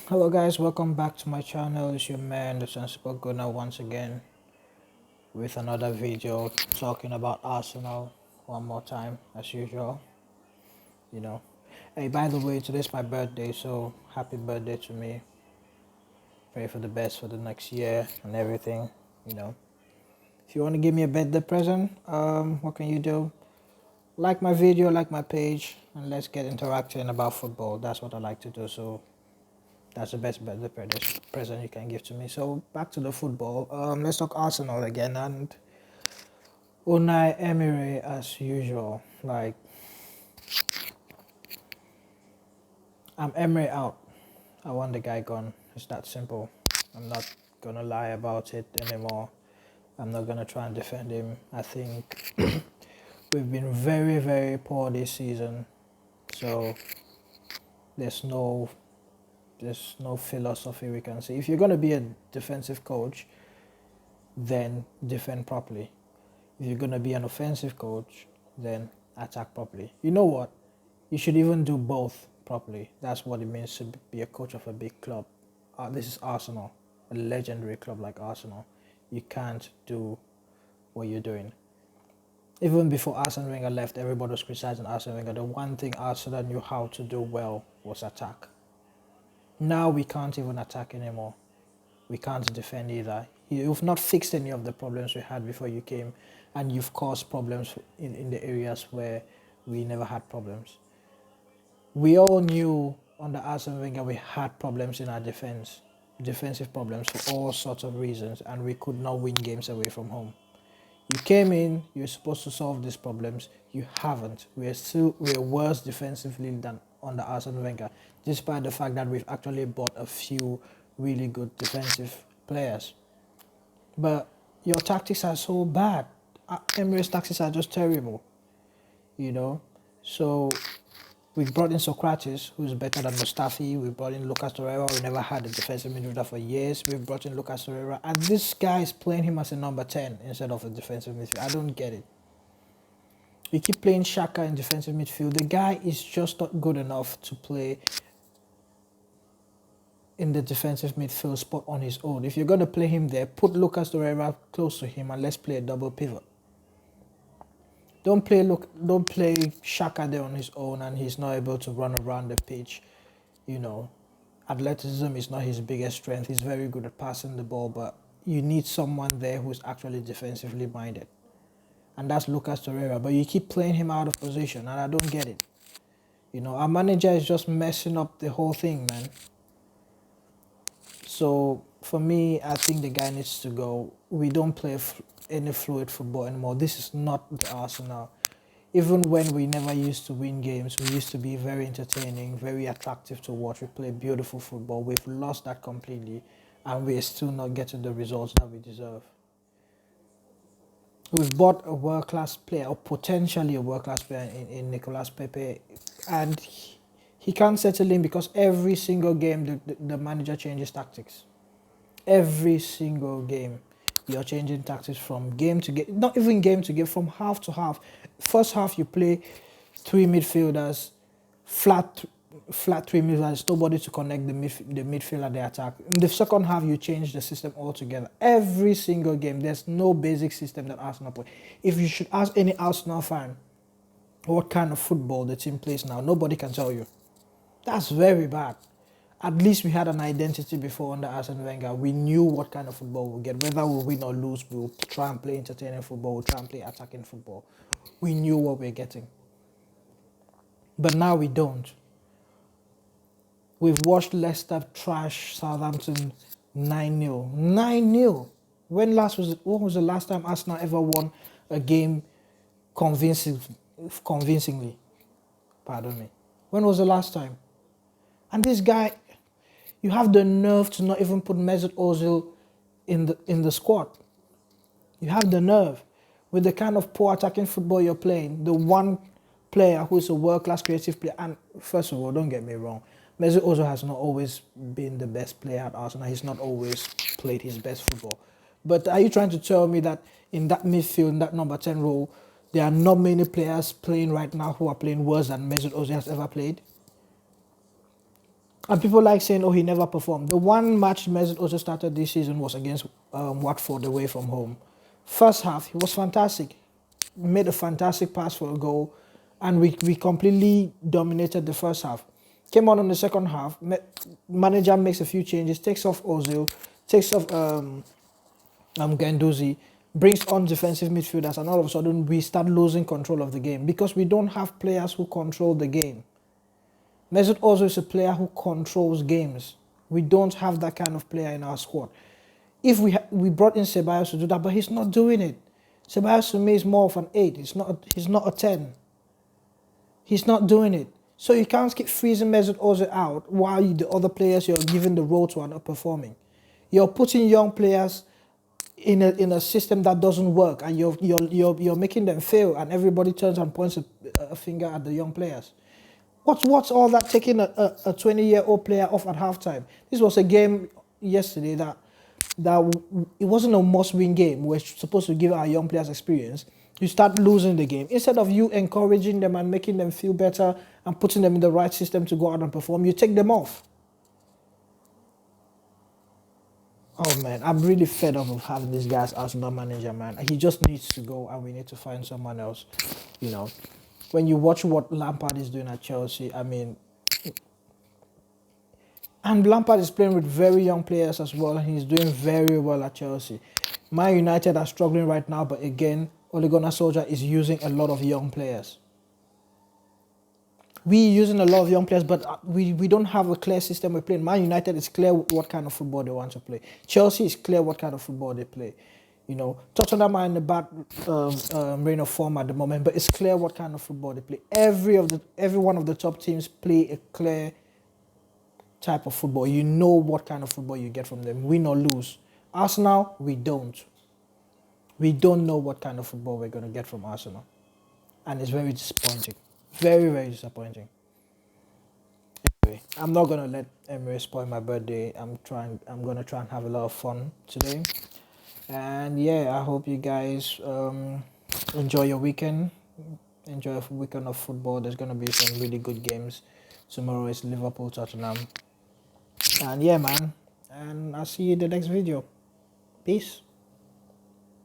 Hello guys, welcome back to my channel. It's your man, the Sensible Gunner, once again with another video talking about Arsenal one more time as usual. You know, hey, by the way, today's my birthday, so happy birthday to me. Pray for the best for the next year and everything. You know, if you want to give me a birthday present, what can you do? Like my video, like my page, and let's get interacting about football. That's what I like to do. So that's the best birthday present you can give to me. So back to the football. Let's talk Arsenal again and Unai Emery as usual. Like I'm Emery out. I want the guy gone. It's that simple. I'm not gonna lie about it anymore. I'm not gonna try and defend him. I think we've been very poor this season. So there's no there's no philosophy we can see. If you're gonna be a defensive coach, then defend properly. If you're going to be an offensive coach, then attack properly. You know what? You should even do both properly. That's what it means to be a coach of a big club. This is Arsenal, a legendary club like Arsenal. You can't do what you're doing. Even before Arsene Wenger left, everybody was criticizing Arsene Wenger. The one thing Arsenal knew how to do well was attack. Now we can't even attack anymore. We can't defend either. You've not fixed any of the problems we had before you came, and you've caused problems in the areas where we never had problems. We all knew under Arsene Wenger we had problems in our defensive problems for all sorts of reasons, and we could not win games away from home. You came in, you're supposed to solve these problems. You haven't. We're worse defensively than under Arsene Wenger, despite the fact that we've actually bought a few really good defensive players. But your tactics are so bad. Emery's tactics are just terrible, you know. So we brought in Socrates, who's better than Mustafi. We brought in Lucas Torreira. We never had a defensive midfielder for years. We brought in Lucas Torreira, and this guy is playing him as a number 10 instead of a defensive midfielder. I don't get it. We keep playing Shaka in defensive midfield. The guy is just not good enough to play in the defensive midfield spot on his own. If you're going to play him there, put Lucas Torreira close to him and let's play a double pivot. Don't play Shaka there on his own and he's not able to run around the pitch. You know, athleticism is not his biggest strength. He's very good at passing the ball, but you need someone there who's actually defensively minded. And that's Lucas Torreira, but you keep playing him out of position and I don't get it. You know, our manager is just messing up the whole thing, man. So for me, I think the guy needs to go. We don't play any fluid football anymore. This is not the Arsenal. Even when we never used to win games, we used to be very entertaining, very attractive to watch. We play beautiful football. We've lost that completely, and we're still not getting the results that we deserve. We've bought a world-class player, or potentially a world-class player in Nicolas Pepe, and he can't settle in because every single game the manager changes tactics. Every single game you're changing tactics from game to game, not even game to game, from half to half. First half you play three midfielders, flat three midfielders, nobody to connect the midfield at the attack. In the second half you change the system altogether. Every single game, there's no basic system that Arsenal play. If you should ask any Arsenal fan what kind of football the team plays now, nobody can tell you. That's very bad. At least we had an identity before under Arsene Wenger. We knew what kind of football we'll get. Whether we win or lose, we'll try and play entertaining football. We'll try and play attacking football. We knew what we're getting. But now we don't. We've watched Leicester trash Southampton 9-0. 9-0. When was the last time Arsenal ever won a game convincingly? Pardon me. When was the last time? And this guy, you have the nerve to not even put Mesut Ozil in the squad. You have the nerve. With the kind of poor attacking football you're playing, the one player who is a world-class creative player, and first of all, don't get me wrong, Mesut Ozil has not always been the best player at Arsenal. He's not always played his best football. But are you trying to tell me that in that midfield, in that number 10 role, there are not many players playing right now who are playing worse than Mesut Ozil has ever played? And people like saying, oh, he never performed. The one match Mesut Ozil started this season was against Watford away from home. First half, he was fantastic. Made a fantastic pass for a goal, and we completely dominated the first half. Came on in the second half, manager makes a few changes, takes off Ozil, takes off Guendouzi, brings on defensive midfielders, and all of a sudden we start losing control of the game because we don't have players who control the game. Mesut Ozil is a player who controls games. We don't have that kind of player in our squad. If we brought in Ceballos to do that, but he's not doing it. Ceballos to me is more of an 8. He's not a 10. He's not doing it. So you can't keep freezing Mesut Ozil out while the other players you're giving the role to are not performing. You're putting young players in a system that doesn't work, and you're making them fail, and everybody turns and points a finger at the young players. What's all that taking a 20-year-old player off at halftime? This was a game yesterday that it wasn't a must-win game. We're supposed to give our young players experience. You start losing the game. Instead of you encouraging them and making them feel better and putting them in the right system to go out and perform, you take them off. Oh man, I'm really fed up of having this guy as Arsenal manager, man. He just needs to go, and we need to find someone else. You know, when you watch what Lampard is doing at Chelsea, I mean, and Lampard is playing with very young players as well, and he's doing very well at Chelsea. Man United are struggling right now, but again, Ole Gunnar Solskjaer is using a lot of young players. We're using a lot of young players, but we don't have a clear system we're playing. Man United is clear what kind of football they want to play. Chelsea is clear what kind of football they play. You know, Tottenham are in a bad reign of form at the moment, but it's clear what kind of football they play. Every one of the top teams play a clear type of football. You know what kind of football you get from them, win or lose. Arsenal, we don't. We don't know what kind of football we're going to get from Arsenal. And it's very disappointing. Very, very disappointing. Anyway, I'm not going to let Emery spoil my birthday. I'm going to try and have a lot of fun today. And yeah, I hope you guys enjoy your weekend. Enjoy a weekend of football. There's going to be some really good games. Tomorrow is Liverpool, Tottenham. And yeah, man. And I'll see you in the next video. Peace.